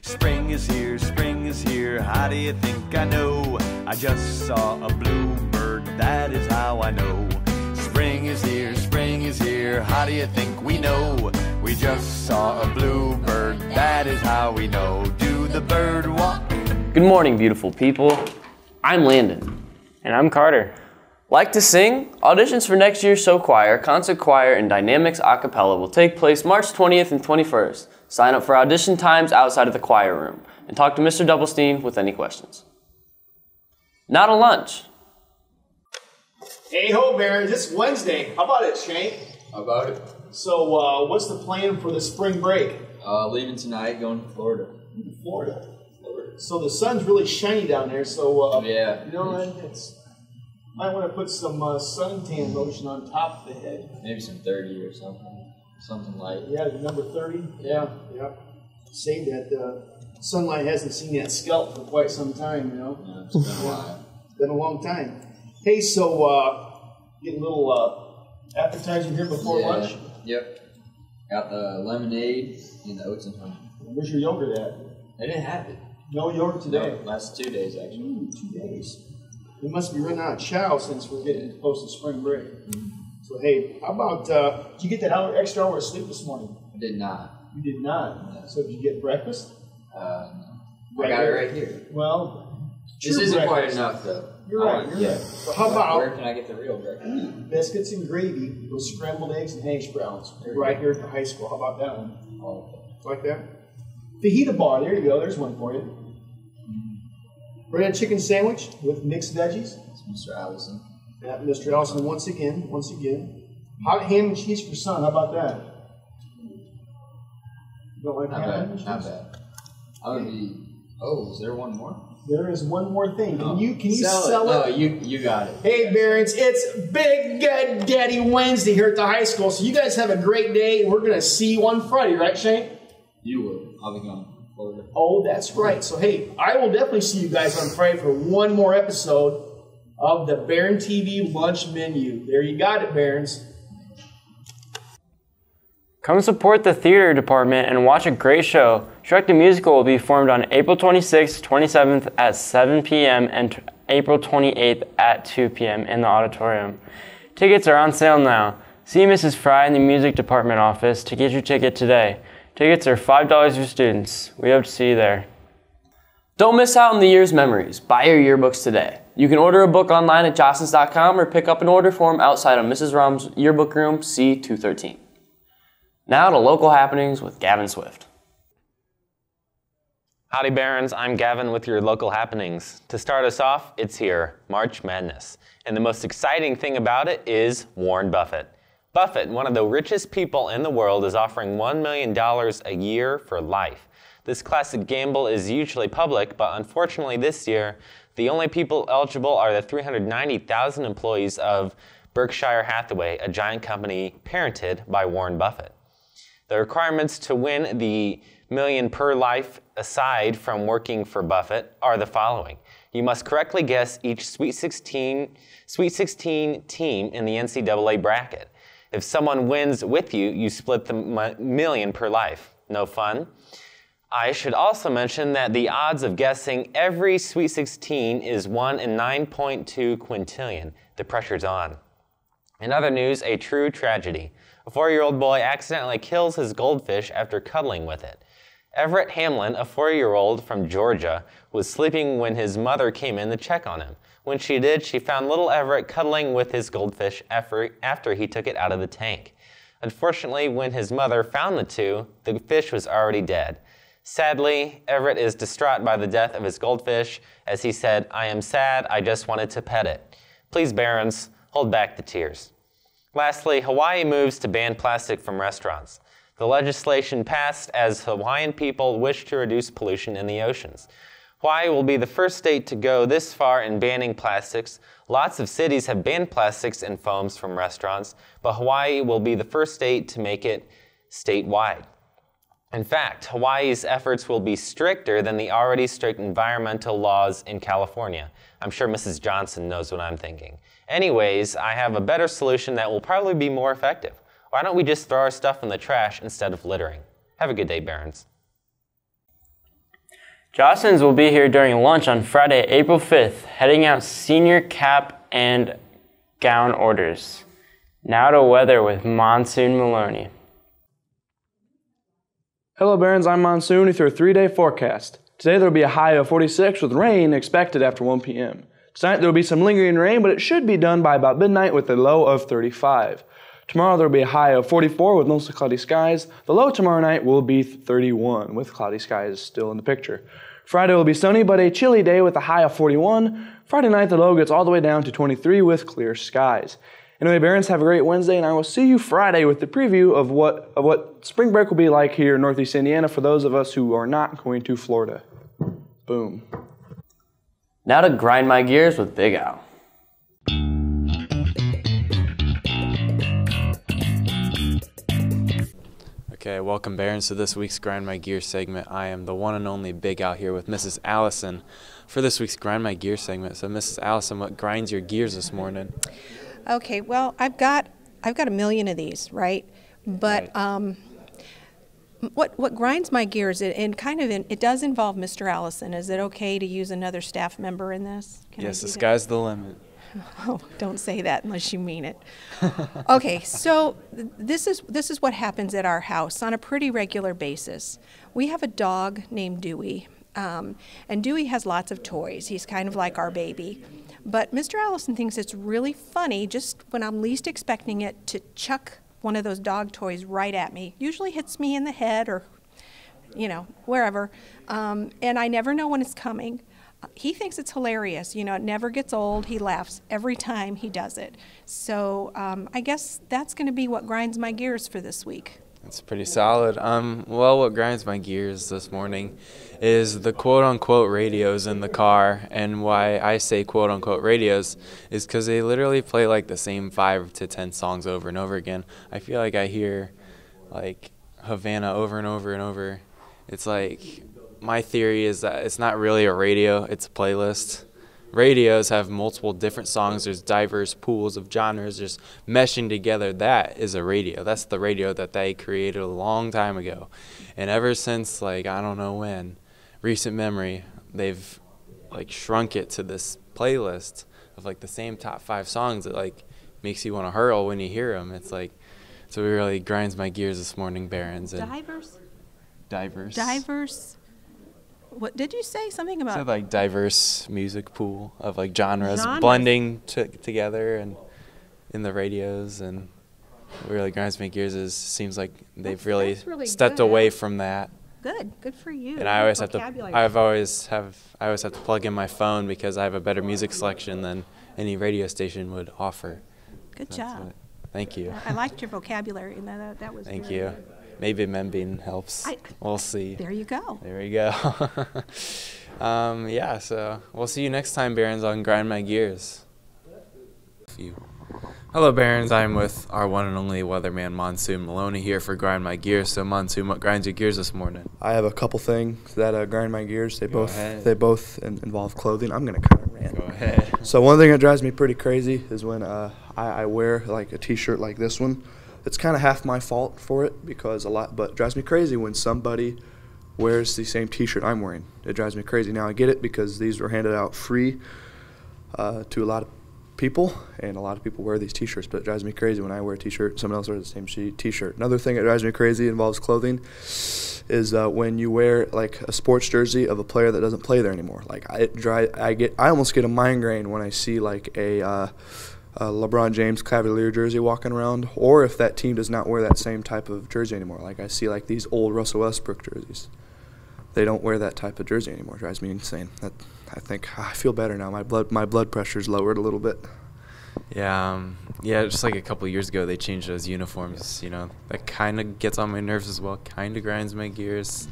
Spring is here, how do you think I know? I just saw a bluebird, that is how I know. Spring is here, how do you think we know? We just saw a bluebird, that is how we know. Do the bird walk? Good morning, beautiful people. I'm Landon. And I'm Carter. Like to sing? Auditions for next year's show choir, concert choir, and dynamics a cappella will take place March 20th and 21st. Sign up for audition times outside of the choir room and talk to Mr. Doublestein with any questions. Now to lunch. Hey ho, Barons, it's Wednesday. How about it, Shank? How about it? So, what's the plan for the spring break? Leaving tonight, going to Florida. Florida. So the sun's really shiny down there, so, yeah. You know, might want to put some suntan lotion on top of the head. Maybe some 30 or something. Something light. Yeah, the number 30. Yeah. Say that sunlight hasn't seen that scalp for quite some time, you know. Yeah, it's been a while. It's been a long time. Hey, so get a little appetizer here before lunch. Yep. Got the lemonade and the oats and honey. Where's your yogurt at? They didn't have it. No yogurt today? No, last 2 days actually. 2 days. We must be running out of chow since we're getting close to spring break. So hey, how about, did you get that extra hour of sleep this morning? I did not. You did not? No. So did you get breakfast? No. I got it right here. Well, this isn't quite enough though. You're right. So how about, where can I get the real breakfast? Biscuits and gravy with scrambled eggs and hash browns right here at the high school. How about that one? Oh. Like that? Fajita bar, there you go, there's one for you. Bread chicken sandwich with mixed veggies. It's Mr. Allison. Yeah, Mr. Allison, once again. Hot ham and cheese for son, how about that? You don't like ham and cheese? Not bad. I'm gonna be, is there one more? There is one more thing. Can you sell it? No, you got it. Hey, Barons, it's Big Good Daddy Wednesday here at the high school, so you guys have a great day, and we're going to see you on Friday, right, Shane? You will. I'll be gone. Florida. Oh, that's right. So, hey, I will definitely see you guys on Friday for one more episode of the Baron TV lunch menu. There you got it, Barons. Come support the theater department and watch a great show. Shrek the Musical will be performed on April 26th, 27th at 7 p.m. and April 28th at 2 p.m. in the auditorium. Tickets are on sale now. See Mrs. Fry in the music department office to get your ticket today. Tickets are $5 for students. We hope to see you there. Don't miss out on the year's memories. Buy your yearbooks today. You can order a book online at jostens.com or pick up an order form outside of Mrs. Rom's yearbook room C213. Now to local happenings with Gavin Swift. Howdy Barons, I'm Gavin with your local happenings. To start us off, it's here, March Madness. And the most exciting thing about it is Warren Buffett. Buffett, one of the richest people in the world, is offering $1 million a year for life. This classic gamble is usually public, but unfortunately this year, the only people eligible are the 390,000 employees of Berkshire Hathaway, a giant company parented by Warren Buffett. The requirements to win the million per life, aside from working for Buffett, are the following. You must correctly guess each Sweet 16 team in the NCAA bracket. If someone wins with you, you split the million per life. No fun? I should also mention that the odds of guessing every Sweet 16 is 1 in 9.2 quintillion. The pressure's on. In other news, a true tragedy. A 4-year-old boy accidentally kills his goldfish after cuddling with it. Everett Hamlin, a 4-year-old from Georgia, was sleeping when his mother came in to check on him. When she did, she found little Everett cuddling with his goldfish after he took it out of the tank. Unfortunately, when his mother found the two, the fish was already dead. Sadly, Everett is distraught by the death of his goldfish. As he said, "I am sad, I just wanted to pet it." Please, Barons, hold back the tears. Lastly, Hawaii moves to ban plastic from restaurants. The legislation passed as Hawaiian people wish to reduce pollution in the oceans. Hawaii will be the first state to go this far in banning plastics. Lots of cities have banned plastics and foams from restaurants, but Hawaii will be the first state to make it statewide. In fact, Hawaii's efforts will be stricter than the already strict environmental laws in California. I'm sure Mrs. Johnson knows what I'm thinking. Anyways, I have a better solution that will probably be more effective. Why don't we just throw our stuff in the trash instead of littering? Have a good day, Barons. Jostens will be here during lunch on Friday, April 5th, heading out senior cap and gown orders. Now to weather with Monsoon Moloney. Hello Barons, I'm Monsoon with your 3-day forecast. Today there will be a high of 46 with rain expected after 1 p.m. Tonight there will be some lingering rain, but it should be done by about midnight with a low of 35. Tomorrow there will be a high of 44 with mostly cloudy skies. The low tomorrow night will be 31 with cloudy skies still in the picture. Friday will be sunny but a chilly day with a high of 41. Friday night the low gets all the way down to 23 with clear skies. Anyway, Barons, have a great Wednesday, and I will see you Friday with the preview of what spring break will be like here in Northeast Indiana for those of us who are not going to Florida. Boom. Now to grind my gears with Big Al. Okay, welcome Barons to this week's Grind My Gears segment. I am the one and only Big Al here with Mrs. Allison for this week's Grind My Gears segment. So Mrs. Allison, what grinds your gears this morning? Okay, well, I've got a million of these, right? But what grinds my gears, it does involve Mr. Allison. Is it okay to use another staff member in this? Yes, the sky's the limit. Oh, don't say that unless you mean it. Okay, so this is what happens at our house on a pretty regular basis. We have a dog named Dewey, and Dewey has lots of toys. He's kind of like our baby. But Mr. Allison thinks it's really funny, just when I'm least expecting it, to chuck one of those dog toys right at me. Usually hits me in the head or, wherever. And I never know when it's coming. He thinks it's hilarious. It never gets old. He laughs every time he does it. So I guess that's going to be what grinds my gears for this week. That's pretty solid. Well, what grinds my gears this morning is the quote-unquote radios in the car. And why I say quote-unquote radios is because they literally play like the same 5 to 10 songs over and over again. I feel like I hear like Havana over and over and over. It's like, my theory is that it's not really a radio, it's a playlist. Radios have multiple different songs. There's diverse pools of genres just meshing together. That is a radio. That's the radio that they created a long time ago. And ever since, I don't know when, recent memory, they've shrunk it to this playlist of the same top 5 songs that makes you want to hurl when you hear them. It's so it really grinds my gears this morning, Barons. And Diverse. What did you say? Something about? It's diverse music pool of genres blending together and in the radios, and what really grinds my gears is seems like they've really stepped away from that. Good for you. And I always have to. I always have to plug in my phone because I have a better music selection than any radio station would offer. Good job. Thank you. I liked your vocabulary, and that was. Thank you. Good. Maybe Membean helps. We'll see. There you go. There we go. Yeah, so we'll see you next time, Barons, on Grind My Gears. Hello, Barons. I'm with our one and only weatherman, Monsoon Moloney, here for Grind My Gears. So, Monsoon, what grinds your gears this morning? I have a couple things that grind my gears. They both involve clothing. I'm going to kind of rant. Go ahead. So one thing that drives me pretty crazy is when I wear a T-shirt like this one. It's kind of half my fault for it but it drives me crazy when somebody wears the same T-shirt I'm wearing. It drives me crazy. Now I get it because these were handed out free to a lot of people, and a lot of people wear these T-shirts, but it drives me crazy when I wear a T-shirt and someone else wears the same T-shirt. Another thing that drives me crazy involves clothing is when you wear a sports jersey of a player that doesn't play there anymore. I almost get a migraine when I see a LeBron James Cavalier jersey walking around, or if that team does not wear that same type of jersey anymore. I see these old Russell Westbrook jerseys. They don't wear that type of jersey anymore. It drives me insane. I feel better now. My blood pressure's lowered a little bit. Yeah, just a couple of years ago they changed those uniforms. That kind of gets on my nerves as well. Kind of grinds my gears.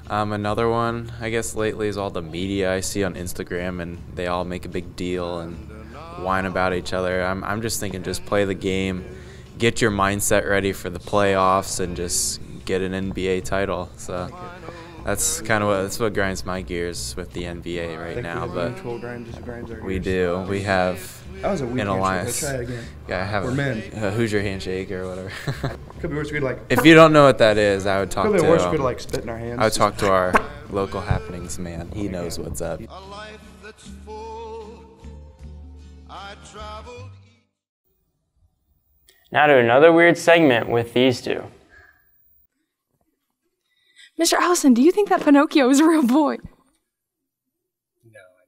Another one, I guess, lately is all the media I see on Instagram, and they all make a big deal and whine about each other. I'm just thinking, just play the game, get your mindset ready for the playoffs, and just get an NBA title. So that's what grinds my gears with the NBA right now. But we do. We have that was a weak an alliance. Let's try it again. Yeah, I have We're men. Hoosier handshake or whatever. Could be worse. We'd like. If you don't know what that is, I would talk Could be to. worse. We'd like spit in our hands. I would talk to our local happenings man. He knows what's up. Now to another weird segment with these two. Mr. Allison, do you think that Pinocchio is a real boy? No, I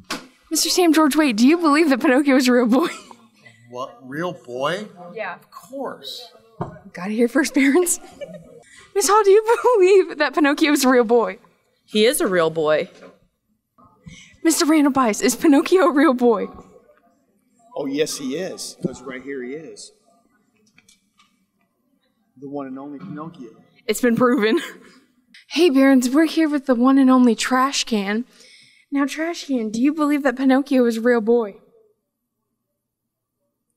don't. Sorry. Mr. Sam George Wade, do you believe that Pinocchio is a real boy? What? Real boy? Yeah. Of course. Gotta hear first, parents. Miss Hall, do you believe that Pinocchio is a real boy? He is a real boy. Mr. Randall Bice, is Pinocchio a real boy? Oh, yes, he is. Because right here he is. The one and only Pinocchio. It's been proven. Hey, Barons, we're here with the one and only Trash Can. Now, Trash Can, do you believe that Pinocchio is a real boy?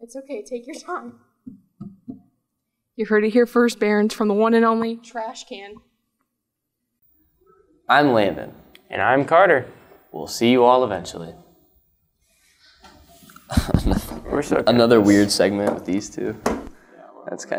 It's okay, take your time. You heard it here first, Barons, from the one and only Trash Can. I'm Landon. And I'm Carter. We'll see you all eventually. We're so Another weird segment with these two. That's kind of